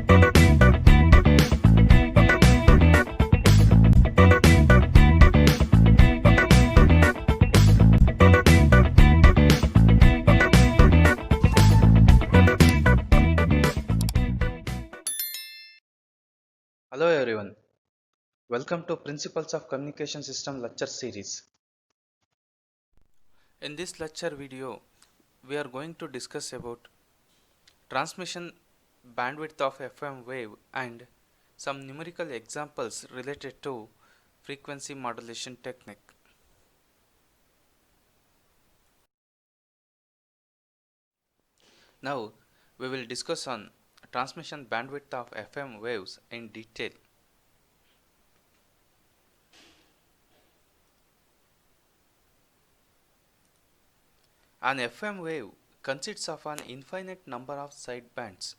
Hello everyone, welcome to Principles of Communication System lecture series. In this lecture video, we are going to discuss about transmission bandwidth of FM wave and some numerical examples related to frequency modulation technique. Now, we will discuss on transmission bandwidth of FM waves in detail. An FM wave consists of an infinite number of sidebands,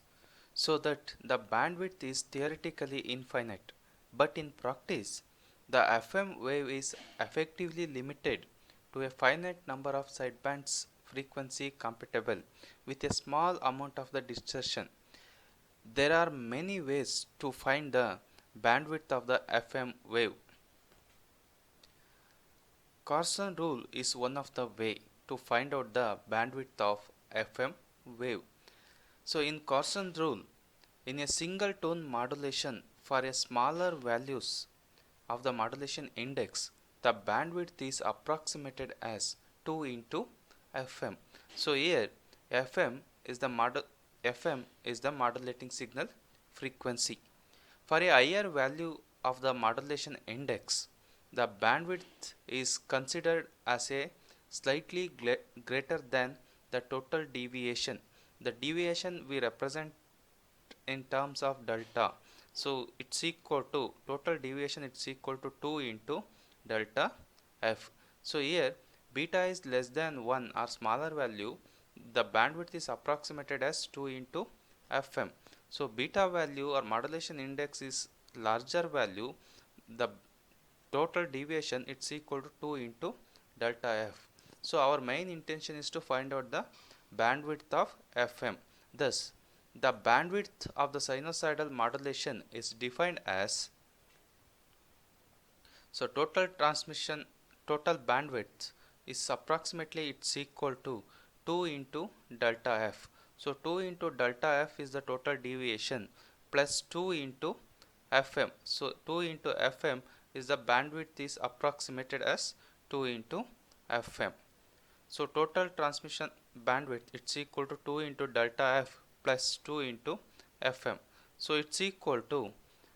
so that the bandwidth is theoretically infinite, but in practice, the FM wave is effectively limited to a finite number of sidebands frequency compatible with a small amount of the distortion. There are many ways to find the bandwidth of the FM wave. Carson rule is one of the way to find out the bandwidth of FM wave. So in Carson rule, in a single tone modulation for a smaller values of the modulation index, the bandwidth is approximated as 2 into FM. So here FM is the modulating signal frequency. For a higher value of the modulation index, the bandwidth is considered as a slightly greater than the total deviation. The deviation we represent in terms of delta. So it's equal to total deviation, it's equal to 2 into delta f. So here beta is less than 1 or smaller value, the bandwidth is approximated as 2 into fm. So beta value or modulation index is larger value, the total deviation it's equal to 2 into delta f. So our main intention is to find out the bandwidth of fm. Thus the bandwidth of the sinusoidal modulation is defined as, so total bandwidth is approximately it's equal to 2 into delta f. So 2 into delta f is the total deviation plus 2 into fm. So 2 into fm is the bandwidth is approximated as 2 into fm. So total transmission bandwidth it's equal to 2 into delta f plus 2 into fm. So it's equal to,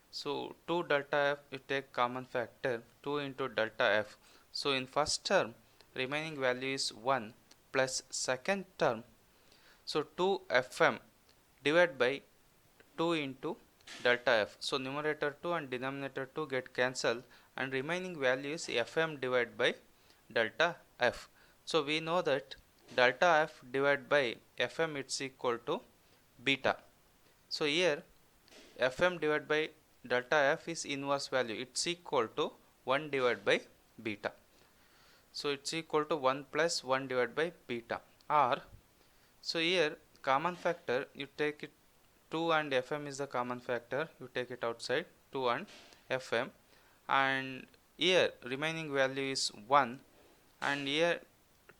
so 2 delta f, you take common factor 2 into delta f. So in first term remaining value is 1 plus second term, so 2 fm divided by 2 into delta f. So numerator 2 and denominator 2 get cancelled and remaining value is fm divided by delta f. So we know that delta f divided by fm it's equal to beta. So here fm divided by delta f is inverse value, it's equal to 1 divided by beta. So it's equal to 1 plus 1 divided by beta, or so here common factor you take it, 2 and fm is the common factor, you take it outside 2 and fm, and here remaining value is 1, and here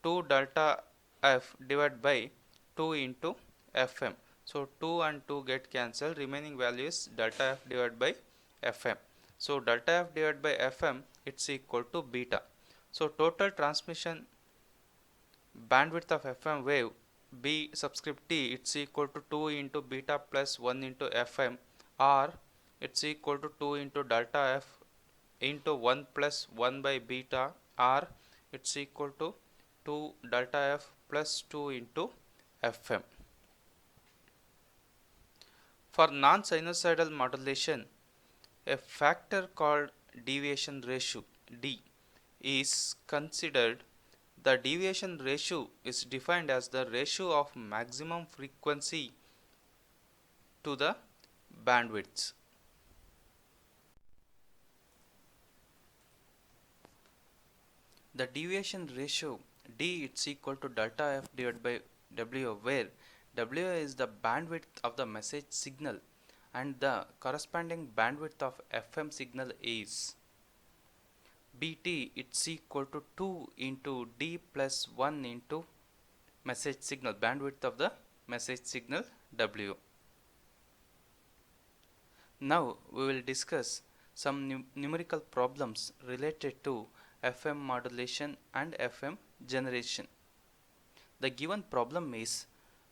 2 delta f divided by 2 into fm. So 2 and 2 get cancelled, remaining value is delta f divided by fm. So delta f divided by fm it's equal to beta. So total transmission bandwidth of fm wave b subscript t it's equal to 2 into beta plus 1 into fm, or it's equal to 2 into delta f into 1 plus 1 by beta, or it's equal to 2 delta f plus 2 into fm. For non-sinusoidal modulation, a factor called deviation ratio d is considered. The deviation ratio is defined as the ratio of maximum frequency to the bandwidths. The deviation ratio d it's equal to delta f divided by w, where w is the bandwidth of the message signal and the corresponding bandwidth of FM signal is BT, it's equal to 2 into D plus 1 into message signal, bandwidth of the message signal W. Now we will discuss some numerical problems related to FM modulation and FM generation. The given problem is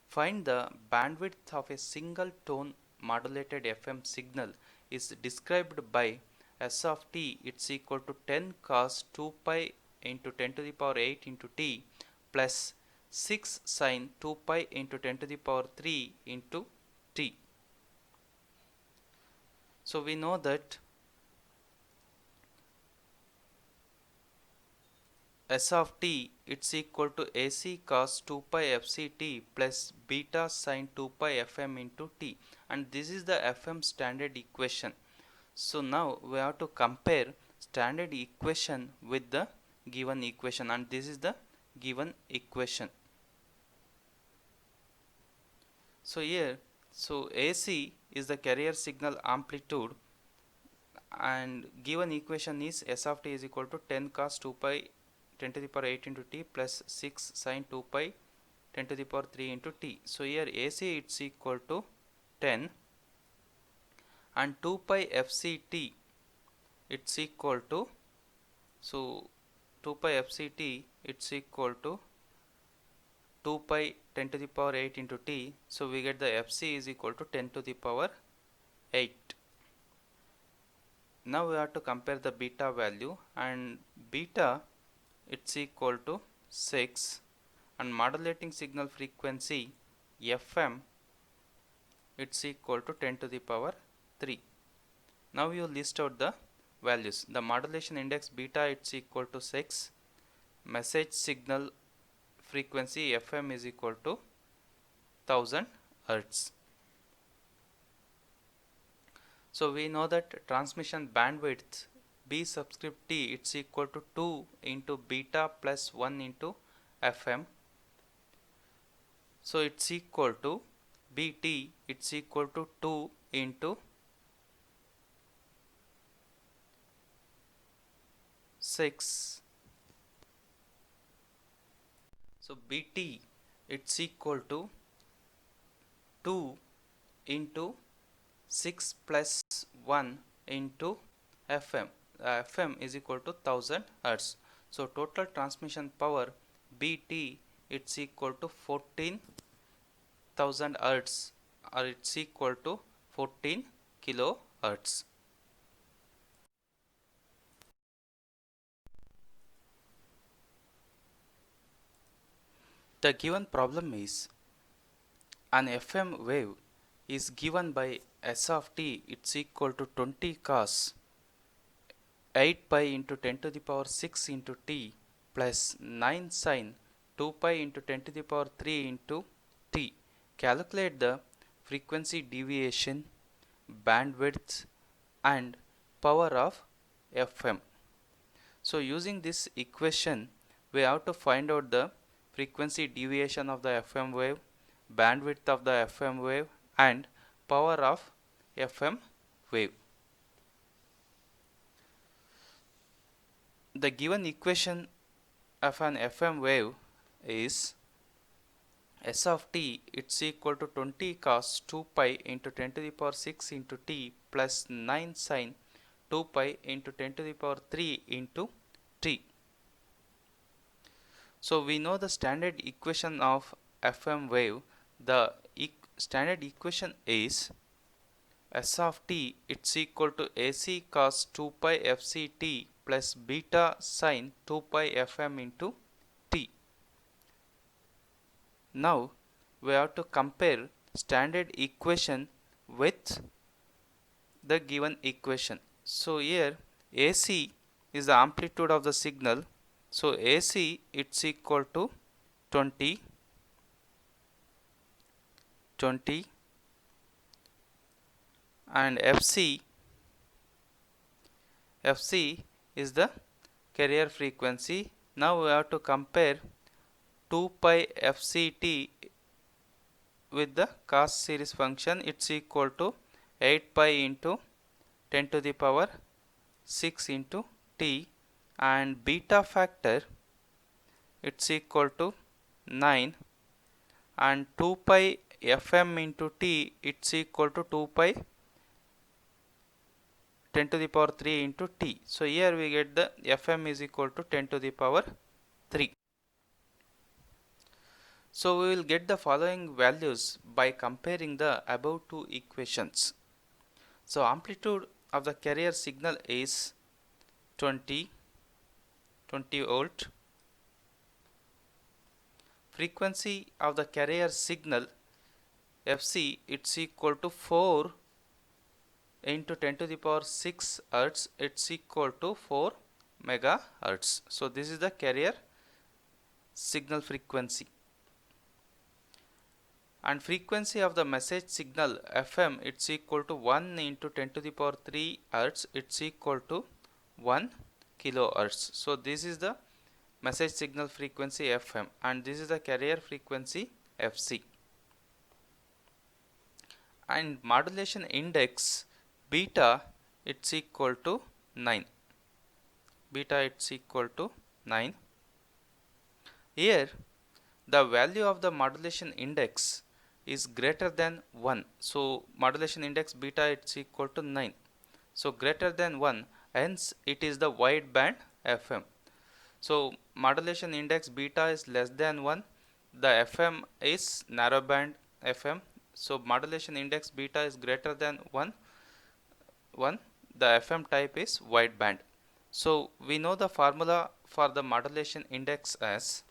find the bandwidth of a single tone modulated FM signal is described by S of t, it's equal to 10 cos 2 pi into 10 to the power 8 into t plus 6 sin 2 pi into 10 to the power 3 into t. So we know that S of t, it's equal to AC cos 2 pi FCT plus beta sin 2 pi FM into t, and this is the FM standard equation. So now we have to compare standard equation with the given equation, and this is the given equation. So here, AC is the carrier signal amplitude, and given equation is S of t is equal to 10 cos 2 pi 10 to the power 8 into t plus 6 sin 2 pi 10 to the power 3 into t. So here AC it's equal to 10 and 2 pi FCT it's equal to, so 2 pi FCT it's equal to 2 pi 10 to the power 8 into t. So we get the FC is equal to 10 to the power 8. Now we have to compare the beta value, and beta it's equal to 6, and modulating signal frequency FM it's equal to 10 to the power 3. Now you list out the values. The modulation index beta it's equal to 6, message signal frequency FM is equal to 1000 Hertz. So we know that transmission bandwidth B subscript T it's equal to 2 into beta plus 1 into FM. So it's equal to BT it's equal to 2 into 6. So BT it's equal to 2 into 6 plus 1 into FM. FM is equal to 1000 Hertz. So total transmission power BT it's equal to 14,000 Hertz, or it's equal to 14 kilohertz. The given problem is an FM wave is given by S of t it's equal to 20 cos 8 pi into 10 to the power 6 into t plus 9 sin 2 pi into 10 to the power 3 into t. Calculate the frequency deviation, bandwidth and power of FM. So using this equation we have to find out the frequency deviation of the FM wave, bandwidth of the FM wave and power of FM wave. The given equation of an FM wave is S of t it's equal to 20 cos 2 pi into 10 to the power 6 into t plus 9 sin 2 pi into 10 to the power 3 into t. So we know the standard equation of FM wave. The standard equation is S of t it's equal to AC cos 2 pi FCT plus beta sin 2 pi FM into t. Now we have to compare standard equation with the given equation. So here AC is the amplitude of the signal. So AC it's equal to 20 and FC is the carrier frequency. Now we have to compare 2 pi FCT with the cos series function. It's equal to 8 pi into 10 to the power 6 into t, and beta factor it's equal to 9, and 2 pi fm into t it's equal to 2 pi 10 to the power 3 into t. So here we get the fm is equal to 10 to the power 3. So we will get the following values by comparing the above two equations. So amplitude of the carrier signal is 20 volt. Frequency of the carrier signal fc it's equal to 4 into 10 to the power 6 hertz, it's equal to 4 megahertz. So this is the carrier signal frequency. And frequency of the message signal fm it's equal to 1 into 10 to the power 3 hertz, it's equal to 1 kilohertz. So this is the message signal frequency fm, and this is the carrier frequency fc. And modulation index beta it's equal to 9. Beta it's equal to 9. Here the value of the modulation index is greater than 1. So modulation index beta it's equal to 9. So greater than 1, hence it is the wide band FM. So modulation index beta is less than 1, the FM is narrow band FM. So modulation index beta is greater than 1, the FM type is wide band. So we know the formula for the modulation index as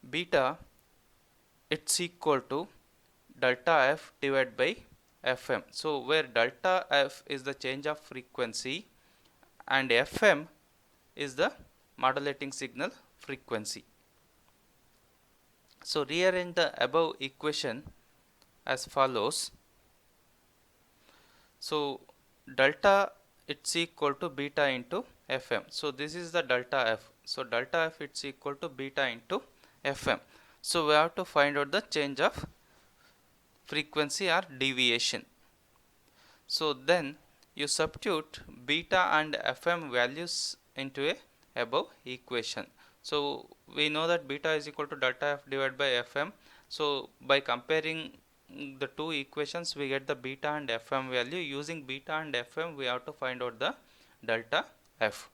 beta it's equal to delta f divided by fm. So where delta f is the change of frequency and fm is the modulating signal frequency. So rearrange the above equation as follows. So delta it's equal to beta into fm. So this is the delta f. So delta f it's equal to beta into fm. So we have to find out the change of frequency or deviation. So then you substitute beta and fm values into a above equation. So we know that beta is equal to delta f divided by fm. So by comparing the two equations we get the beta and fm value. Using beta and fm we have to find out the delta f.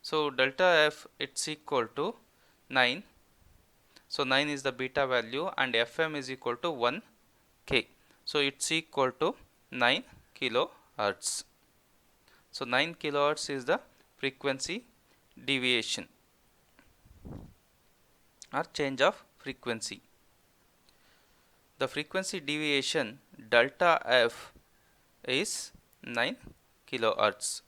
So delta f it's equal to 9. So 9 is the beta value and fm is equal to 1k. So it's equal to 9 kilohertz. So 9 kilohertz is the frequency deviation or change of frequency. The frequency deviation delta f is 9 kilohertz.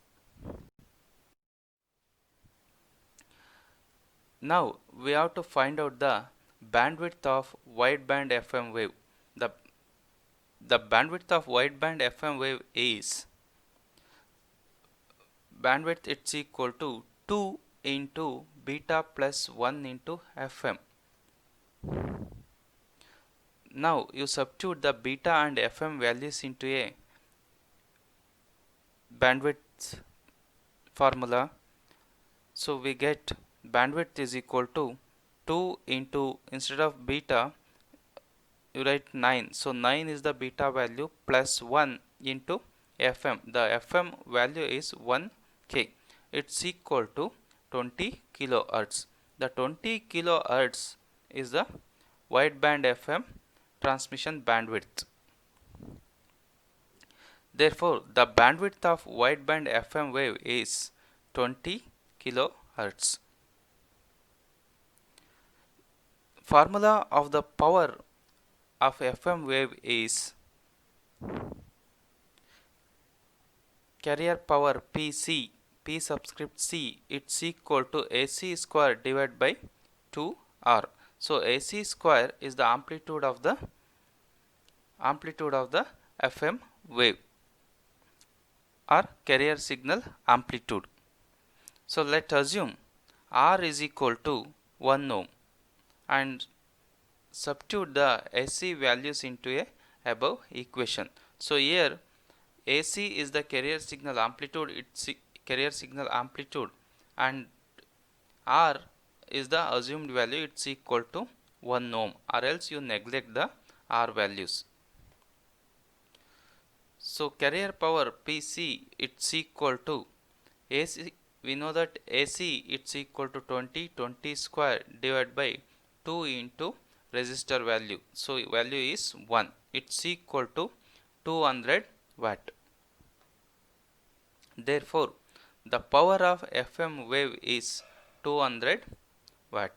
Now we have to find out the bandwidth of wideband FM wave. The bandwidth of wideband FM wave is bandwidth it's equal to 2 into beta plus 1 into FM. Now you substitute the beta and FM values into a bandwidth formula. So we get bandwidth is equal to 2 into, instead of beta you write 9, so 9 is the beta value plus 1 into fm. The fm value is 1k. It's equal to 20 kilohertz. The 20 kilohertz is the wideband fm transmission bandwidth. Therefore the bandwidth of wideband fm wave is 20 kilohertz. Formula of the power of FM wave is carrier power PC, P subscript C, it's equal to AC square divided by 2R. So AC square is the amplitude of the FM wave or carrier signal amplitude. So let's assume R is equal to 1 ohm and substitute the AC values into a above equation. So here AC is the carrier signal amplitude, carrier signal amplitude, and R is the assumed value, it's equal to 1 ohm, or else you neglect the R values. So carrier power PC, it's equal to AC. We know that AC it's equal to 20 square divided by 2 into resistor value. So value is 1. It's equal to 200 watt. Therefore, the power of FM wave is 200 watt.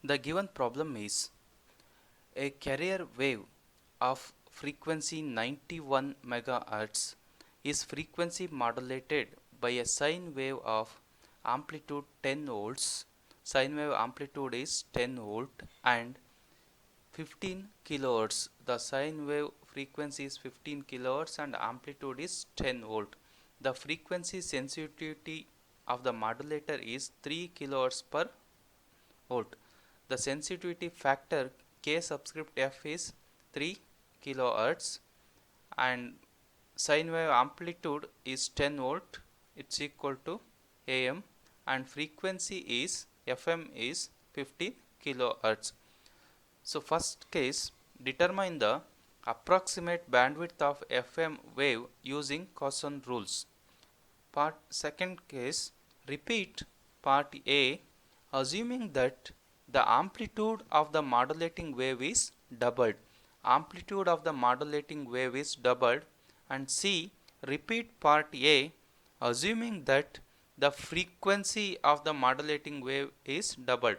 The given problem is a carrier wave of frequency 91 MHz is frequency modulated by a sine wave of amplitude 10 volts. Sine wave amplitude is 10 volt and 15 kilohertz. The sine wave frequency is 15 kilohertz and amplitude is 10 volt. The frequency sensitivity of the modulator is 3 kilohertz per volt. The sensitivity factor K subscript F is 3 kilohertz and sine wave amplitude is 10 volt, it's equal to AM, and frequency is FM is 15 kilohertz. So first case, determine the approximate bandwidth of FM wave using Carson rules. Part second case, repeat part A, assuming that the amplitude of the modulating wave is doubled. Amplitude of the modulating wave is doubled. And C, repeat part A, assuming that the frequency of the modulating wave is doubled.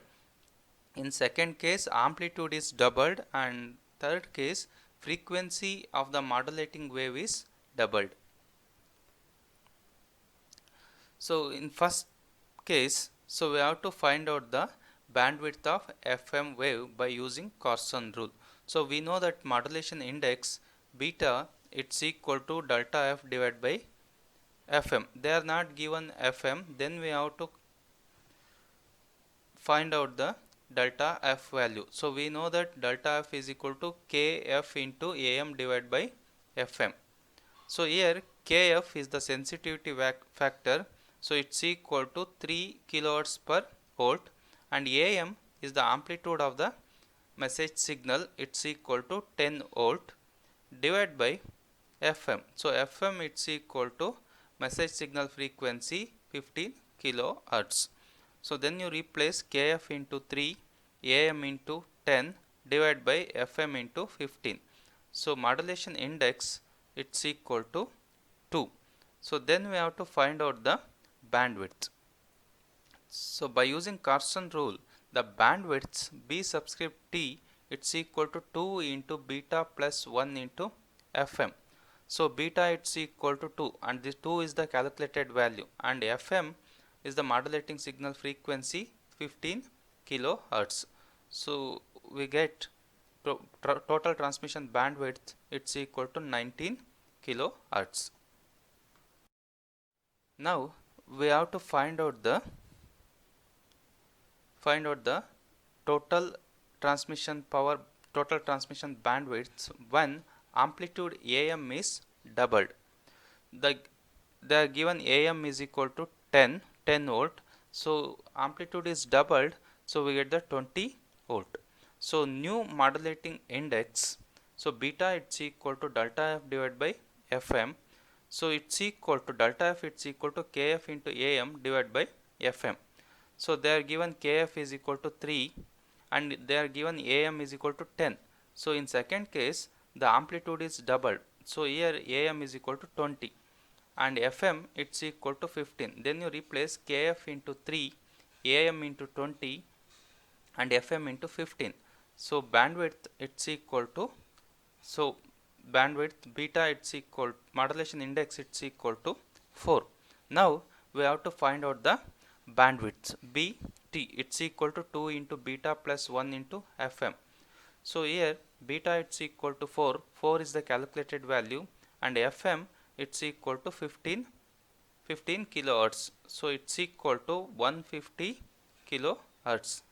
In second case, amplitude is doubled, and third case, frequency of the modulating wave is doubled. So in first case, so we have to find out the bandwidth of FM wave by using Carson rule. So we know that modulation index beta, it's equal to delta F divided by FM. They are not given FM, then we have to find out the delta F value. So we know that delta F is equal to KF into AM divided by FM. So here KF is the sensitivity factor, so it's equal to 3 kilohertz per volt, and AM is the amplitude of the message signal, it's equal to 10 volt divided by FM. So FM it's equal to message signal frequency 15 kilohertz. So then you replace KF into 3, AM into 10 divided by FM into 15. So modulation index it's equal to 2. So then we have to find out the bandwidth. So by using Carson rule, the bandwidth B subscript T it's equal to 2 into beta plus 1 into FM. So beta it's equal to 2, and this 2 is the calculated value, and FM is the modulating signal frequency 15 kilohertz. So we get total transmission bandwidth it's equal to 19 kilohertz. Now we have to find out the total transmission power, total transmission bandwidth when amplitude AM is doubled. They are given AM is equal to 10 volt. So amplitude is doubled, so we get the 20 volt. So new modulating index, so beta it's equal to delta F divided by FM. So it's equal to delta F it's equal to KF into AM divided by FM. So they are given KF is equal to 3 and they are given AM is equal to 10. So in second case the amplitude is doubled. So here AM is equal to 20 and FM it's equal to 15. Then you replace KF into 3, AM into 20 and FM into 15. So bandwidth it's equal to, so bandwidth beta it's equal, modulation index it's equal to 4. Now we have to find out the bandwidth BT, it's equal to 2 into beta plus 1 into FM. So here beta it's equal to 4 is the calculated value, and FM it's equal to 15 kilohertz. So it's equal to 150 kilohertz.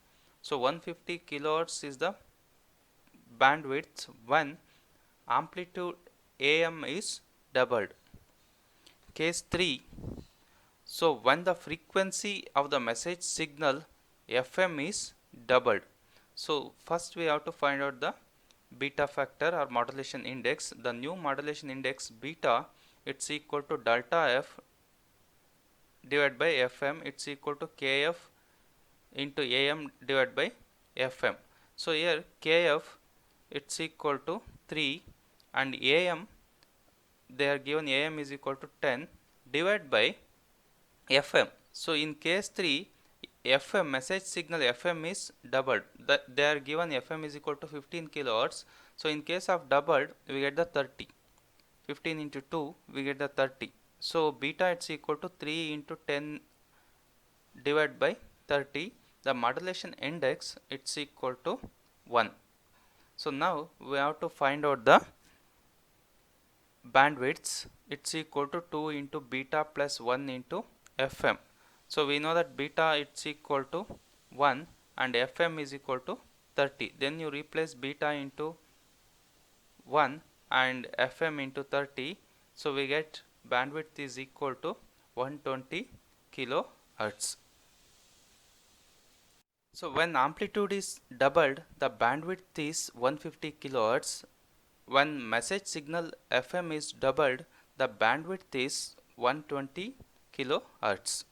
So 150 kilohertz is the bandwidth when amplitude AM is doubled. Case 3. So when the frequency of the message signal FM is doubled. So first we have to find out the beta factor or modulation index. The new modulation index beta it's equal to delta F divided by FM, it's equal to KF into AM divided by FM. So here KF it's equal to 3 and AM they are given AM is equal to 10 divided by FM. So in case 3 FM message signal FM is doubled. They are given FM is equal to 15 kilohertz. So in case of doubled we get the 30. 15 into 2 we get the 30. So beta it's equal to 3 into 10 divided by 30. The modulation index it's equal to 1. So now we have to find out the bandwidths. It's equal to 2 into beta plus 1 into FM. So we know that beta it's equal to 1 and FM is equal to 30. Then you replace beta into 1 and FM into 30. So we get bandwidth is equal to 120 kilohertz. So when amplitude is doubled, the bandwidth is 150 kilohertz. When message signal FM is doubled, the bandwidth is 120 kilohertz.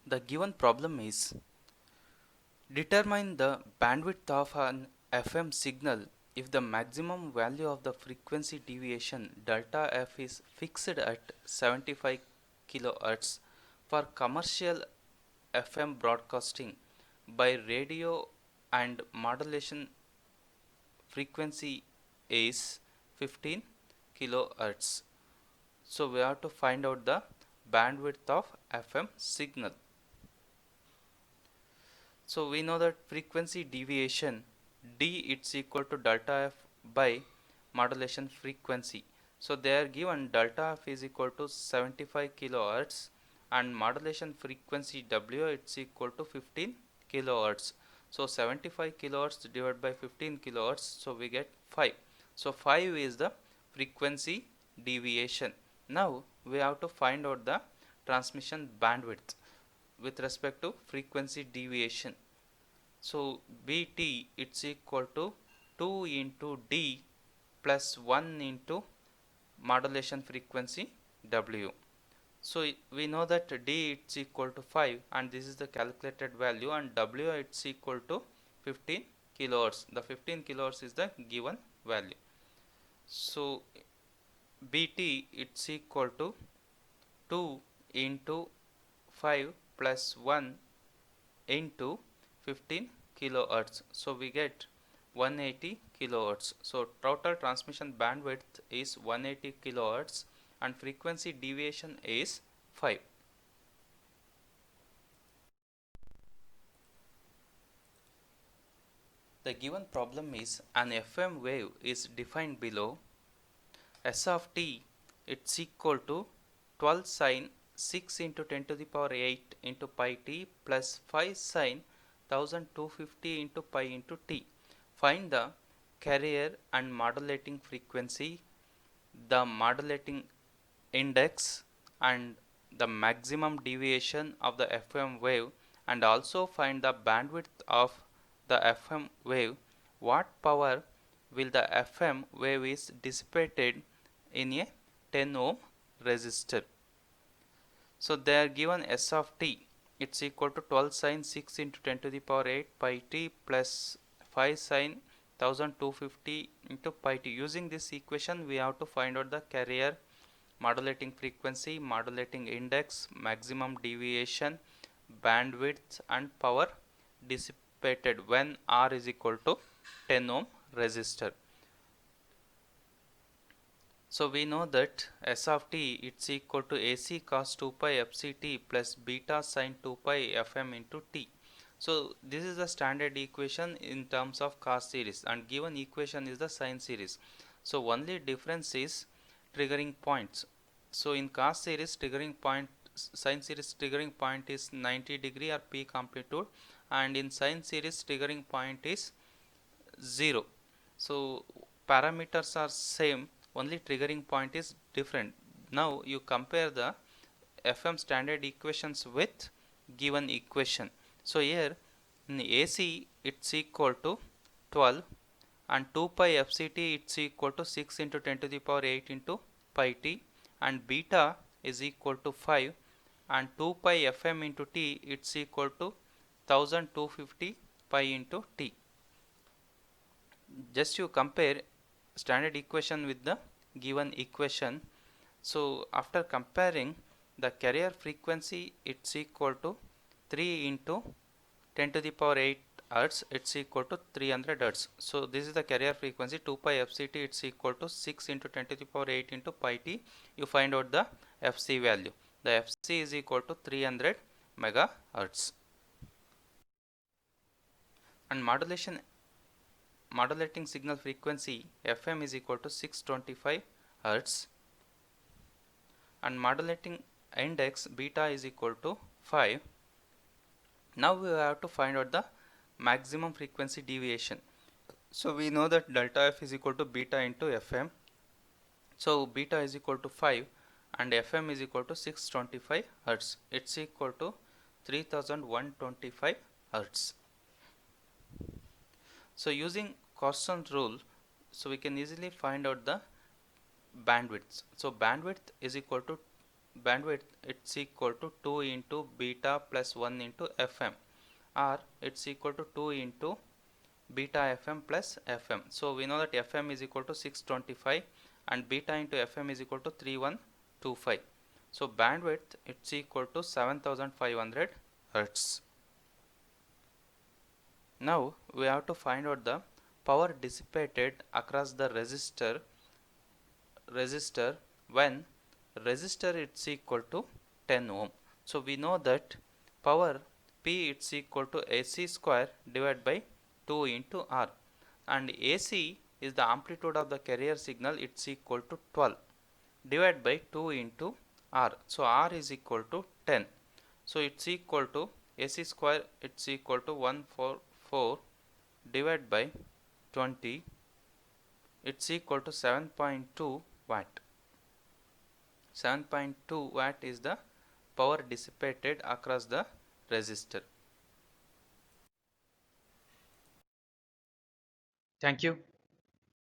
The given problem is determine the bandwidth of an FM signal if the maximum value of the frequency deviation delta F is fixed at 75 kilohertz for commercial FM broadcasting by radio and modulation frequency is 15 kilohertz. So we have to find out the bandwidth of FM signal. So we know that frequency deviation D it's equal to delta F by modulation frequency. So they are given delta F is equal to 75 kilohertz and modulation frequency W it's equal to 15 kilohertz. So 75 kilohertz divided by 15 kilohertz, so we get 5. So 5 is the frequency deviation. Now we have to find out the transmission bandwidth with respect to frequency deviation. So Bt it's equal to 2 into D plus 1 into modulation frequency W. So we know that D it's equal to 5 and this is the calculated value, and W it's equal to 15 kilohertz. The 15 kilohertz is the given value. So Bt it's equal to 2 into 5 plus 1 into 15 kilohertz. So we get 180 kilohertz. So total transmission bandwidth is 180 kilohertz and frequency deviation is 5. The given problem is an FM wave is defined below. S of t it's equal to 12 sine 6 into 10 to the power 8 into pi t plus 5 sine 1250 into pi into t. Find the carrier and modulating frequency, the modulating index and the maximum deviation of the FM wave, and also find the bandwidth of the FM wave. What power will the FM wave is dissipated in a 10 ohm resistor? So they are given S of t it's equal to 12 sine 6 into 10 to the power 8 pi t plus 5 sine 1250 into pi t. Using this equation we have to find out the carrier, modulating frequency, modulating index, maximum deviation, bandwidth and power dissipated when R is equal to 10 ohm resistor. So we know that S of t it's equal to AC cos 2 pi FCT plus beta sin 2 pi FM into t. So this is the standard equation in terms of cos series, and given equation is the sine series. So only difference is triggering points. So in cos series triggering point, sine series triggering point is 90 degree or peak amplitude, and in sine series triggering point is 0. So parameters are same, only triggering point is different. Now you compare the FM standard equations with given equation. So here in AC it's equal to 12, and 2 pi FCT it's equal to 6 into 10 to the power 8 into pi t, and beta is equal to 5, and 2 pi FM into t it's equal to 1250 pi into t. Just you compare standard equation with the given equation. So after comparing, the carrier frequency it's equal to 3 into 10 to the power 8 hertz, it's equal to 300 hertz. So this is the carrier frequency. 2 pi FCT it's equal to 6 into 10 to the power 8 into pi t. You find out the FC value. The FC is equal to 300 megahertz. And modulating signal frequency FM is equal to 625 hertz, and modulating index beta is equal to 5. Now we have to find out the maximum frequency deviation. So we know that delta F is equal to beta into FM. So beta is equal to 5 and FM is equal to 625 hertz. It's equal to 3125 hertz. So using Carson rule, so we can easily find out the bandwidth. So bandwidth is equal to it's equal to 2 into beta plus 1 into FM, or it's equal to 2 into beta FM plus FM. So we know that FM is equal to 625 and beta into FM is equal to 3125. So bandwidth it's equal to 7500 hertz. Now we have to find out the power dissipated across the resistor when resistor it's equal to 10 ohm. So we know that power P it's equal to AC square divided by 2 into R, and AC is the amplitude of the carrier signal, it's equal to 12 divided by 2 into R. So R is equal to 10. So it's equal to AC square it's equal to 144 divided by 20, it's equal to 7.2 watt. 7.2 watt is the power dissipated across the resistor. Thank you.